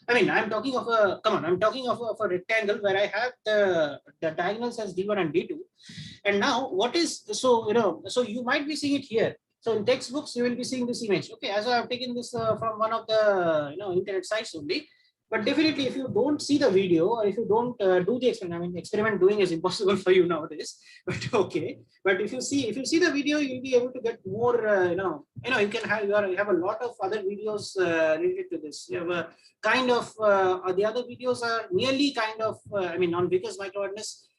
I mean, I'm talking of a rectangle where I have the diagonals as d1 and d2. And now what is, so you might be seeing it here. So in textbooks you will be seeing this image. Okay, as I have taken this from one of the internet sites only. But definitely, if you don't see the video, or if you don't do the experiment, I mean, experiment doing is impossible for you nowadays. But okay, but if you see the video, you'll be able to get more. You can have you have a lot of other videos related to this. You have a kind of the other videos are nearly kind of. I mean, on Vickers microhardness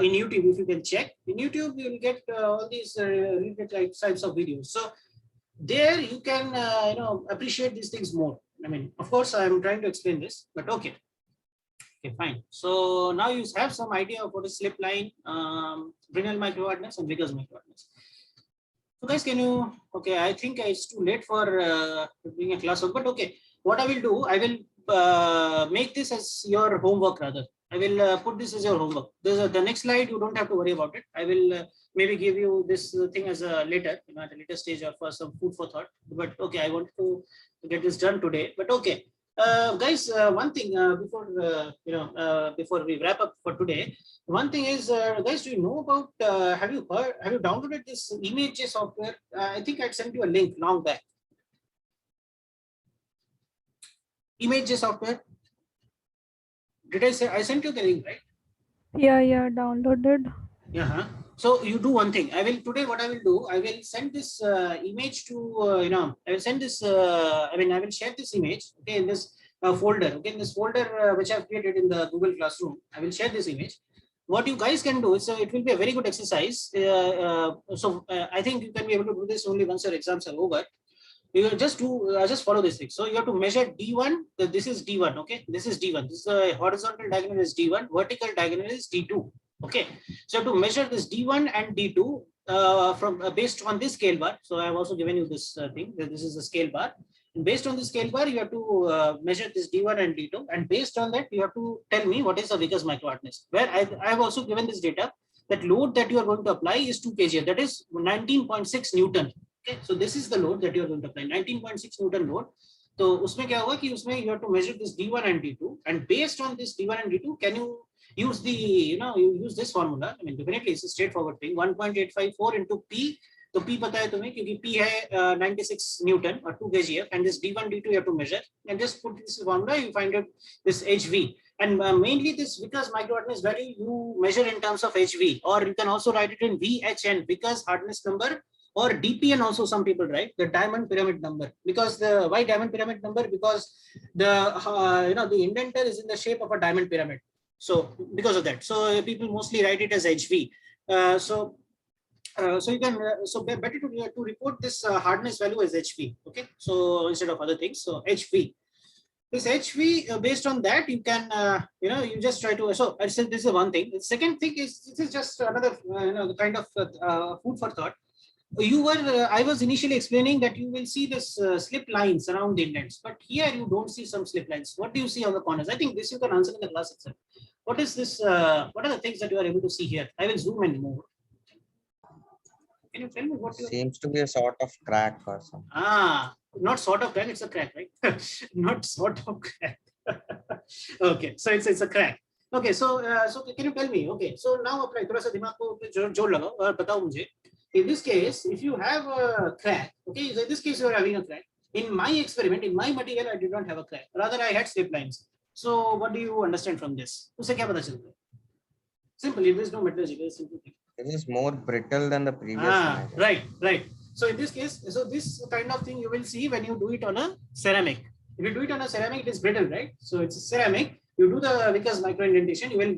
in YouTube, if you can check in YouTube, you will get all these related types of videos. So there you can appreciate these things more. I mean, of course, I'm trying to explain this, but okay. Okay, fine. So now you have some idea of what is slip line, Brinell microhardness, and Vickers microhardness. So guys, can you? Okay, I think it's too late for doing a class work, but okay. What I will do, I will make this as your homework rather. I will put this as your homework. The next slide, you don't have to worry about it. I will maybe give you this thing as a later, at a later stage or for some food for thought. But okay, I want to get this done today. But okay, guys, one thing before we wrap up for today, one thing is, guys, do you know about? Have you downloaded this image software? I think I sent you a link long back. Image software. Did I say I sent you the link, right? Yeah, downloaded. Yeah. So you do one thing. I will today. What I will do, I will send this image to I will send this. I will share this image. Okay, in this folder. Okay, in this folder which I have created in the Google Classroom. I will share this image. What you guys can do is, it will be a very good exercise. I think you can be able to do this only once your exams are over. You just do just follow this thing. So you have to measure d1. This is d1. Okay, this is d1. This is the horizontal diagonal is d1. Vertical diagonal is d2. Okay, so to measure this d1 and d2 from based on this scale bar. So I have also given you this thing. This is the scale bar. And based on the scale bar, you have to measure this d1 and d2. And based on that, you have to tell me what is the Vickers microhardness. Where I have also given this data. That load that you are going to apply is 2 kg. That is 19.6 Newton. Okay, so this is the load that you are going to apply, 19.6 Newton load. So उसमें क्या होगा कि उसमें you have to measure this d1 and d2, and based on this d1 and d2, can you use the you use this formula? I mean, definitely it's a straightforward thing. 1.854 into p. तो p पता है तुम्हें क्योंकि p है 96 Newton or 2 kgf, and this d1 d2 you have to measure, and just put this formula, you find out this hv. And mainly this Vickers microhardness value you measure in terms of hv, or you can also write it in VHN, Vickers hardness number or DPN also some people write, the diamond pyramid number. Because why diamond pyramid number? Because the indenter is in the shape of a diamond pyramid. So because of that, so people mostly write it as HV. So you can better to report this hardness value as HV. Okay, so instead of other things, so HV. This HV, based on that, you can you just try to. So I said this is one thing. The second thing is, this is just another kind of food for thought. I was initially explaining that you will see this slip lines around the indents, but here you don't see some slip lines. What do you see on the corners? I think this you can answer in the class itself. What is this? What are the things that you are able to see here? I will zoom in more. Can you tell me what? Seems to be a sort of crack or something. Not sort of crack. It's a crack, right? Not sort of crack. Okay, so it's a crack. Okay, so can you tell me? Okay, so now apply. थोड़ा सा दिमाग को जोड़ लगाओ और बताओ मुझे. In this case, if you have a crack, okay, so in this case you are having a crack. In my experiment, in my material, I did not have a crack. Rather, I had slip lines. So what do you understand from this? उसे क्या पता चलता है? Simple. There is no metallurgical simple thing. It is more brittle than the previous one. Right. So in this case, so this kind of thing you will see when you do it on a ceramic. If you do it on a ceramic, it is brittle, right? So it's a ceramic. You do the Vickers micro indentation, you will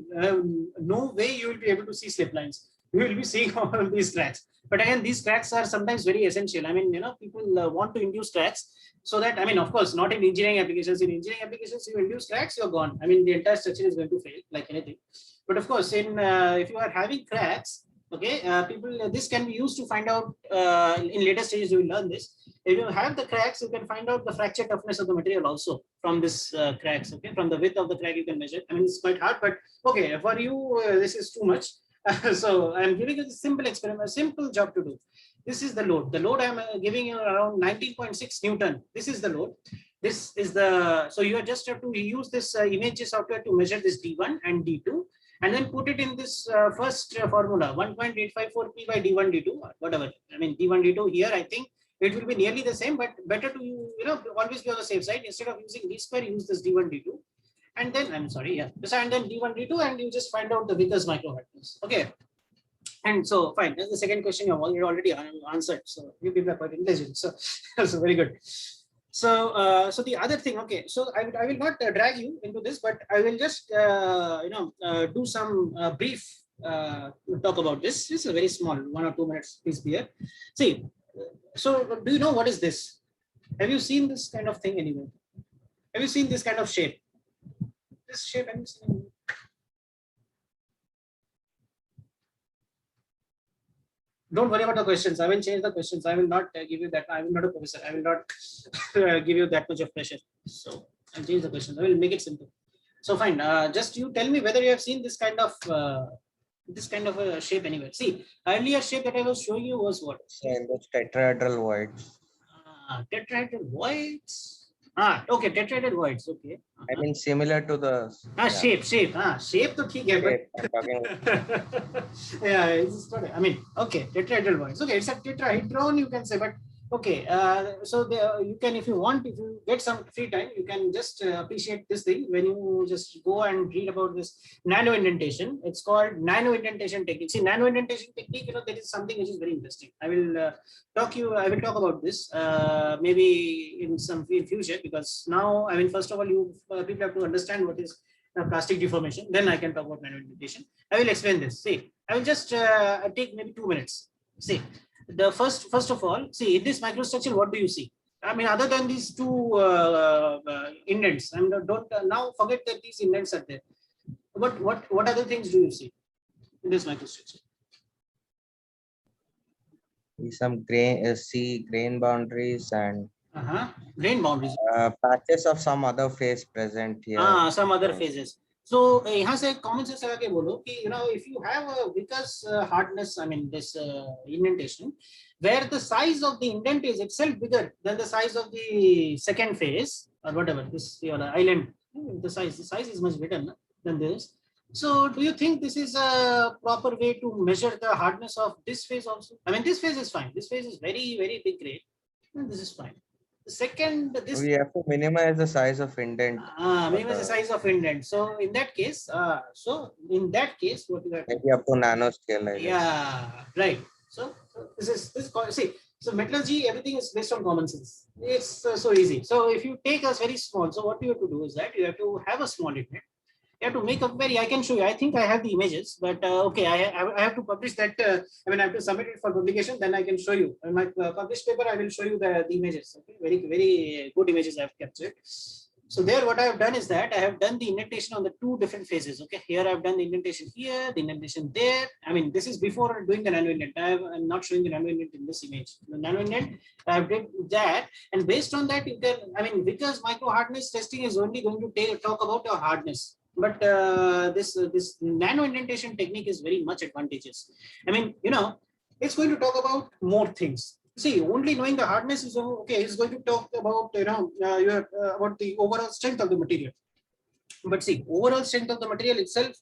no way you will be able to see slip lines. You will be seeing all these cracks. But again, these cracks are sometimes very essential. I mean, people want to induce cracks so that, I mean, of course, not in engineering applications. In engineering applications, you induce cracks, you're gone. I mean, the entire structure is going to fail like anything. But of course, if you are having cracks, okay, this can be used to find out in later stages. You will learn this. If you have the cracks, you can find out the fracture toughness of the material also from this cracks. Okay, from the width of the crack you can measure. I mean, it's quite hard, but okay, for you this is too much. So I'm giving you a simple experiment, a simple job to do. This is the load. The load I'm giving you around 19.6 Newton. This is the load. This is so you just have to use this image software to measure this D1 and D2. And then put it in this first formula, 1.854 P by D1, D2, whatever. I mean, D1, D2 here, I think it will be nearly the same, but better to, always be on the safe side. Instead of using D square, use this D1, D2. And then, I'm sorry, yeah. And then D1, D2, and you just find out the Vickers micro hardness. Okay. And so, fine. That's the second question you have already answered. So, you people are quite intelligent. So, so very good. So, so the other thing, okay, so I will not drag you into this, but I will just, do some brief talk about this. This is a very small 1 or 2 minutes, please be here. See, so do you know what is this? Have you seen this kind of thing anywhere? Have you seen this kind of shape? This shape, have you seen? Don't worry about the questions. I will change the questions. I will not give you that. I will not a professor. I will not give you that much of pressure. So I'll change the questions. I will make it simple. So fine. Just you tell me whether you have seen this kind of a shape anywhere. See, earlier shape that I was showing you was what? So in those tetrahedral voids. Tetrahedral voids. Okay, tetrahedral voids. Okay. I mean, similar to the shape. Shape to theek hai, but yeah, it's not, I mean, okay, tetrahedral voids. Okay, it's a tetrahedron, you can say, but okay. So you can, if you get some free time, you can just appreciate this thing when you just go and read about this nano indentation. It's called nano indentation technique. See, nano indentation technique, that is something which is very interesting. I will talk about this maybe in future, because now, I mean, first of all, people have to understand what is plastic deformation. Then I can talk about nano indentation. I will explain this. See, I will just take maybe 2 minutes. See. The first of all, see, in this microstructure, what do you see? I mean, other than these two indents, I mean, don't now forget that these indents are there. But what other things do you see in this microstructure? Some grain boundaries and grain boundaries. Patches of some other phase present here. Some other phases. So यहाँ से common sense लगा के बोलो कि if you have a Vickers hardness, I mean this indentation, where the size of the indent is itself bigger than the size of the second phase or whatever, this island, the size is much bigger than this. So do you think this is a proper way to measure the hardness of this phase also? I mean, this phase is fine. This phase is very, very big grade. This is fine. The second, we have to minimize the size of indent. Minimize the size of indent. So in that case, what you have? Maybe up to nanoscale. Yeah, right. So See, so metallurgy, everything is based on common sense. It's so easy. So if you take us very small, so what you have to do is that you have to have a small unit. You have to make a very, I can show you, I think I have the images, but okay, I have to publish that, I mean, I have to submit it for publication, then I can show you. In my published paper, I will show you the images, okay, very good images I have captured. So there, what I have done is that I have done the indentation on the two different phases, okay. Here I have done the indentation here, the indentation there. I mean, this is before doing the nano indent. I'm not showing the nano indent in this image. The nano indent, I have did that, and based on that, you can, I mean, because micro hardness testing is only going to talk about your hardness. But this nano indentation technique is very much advantageous. I mean, you know, it's going to talk about more things. See, only knowing the hardness is okay. It's going to talk about, you know, about the overall strength of the material. But see, overall strength of the material itself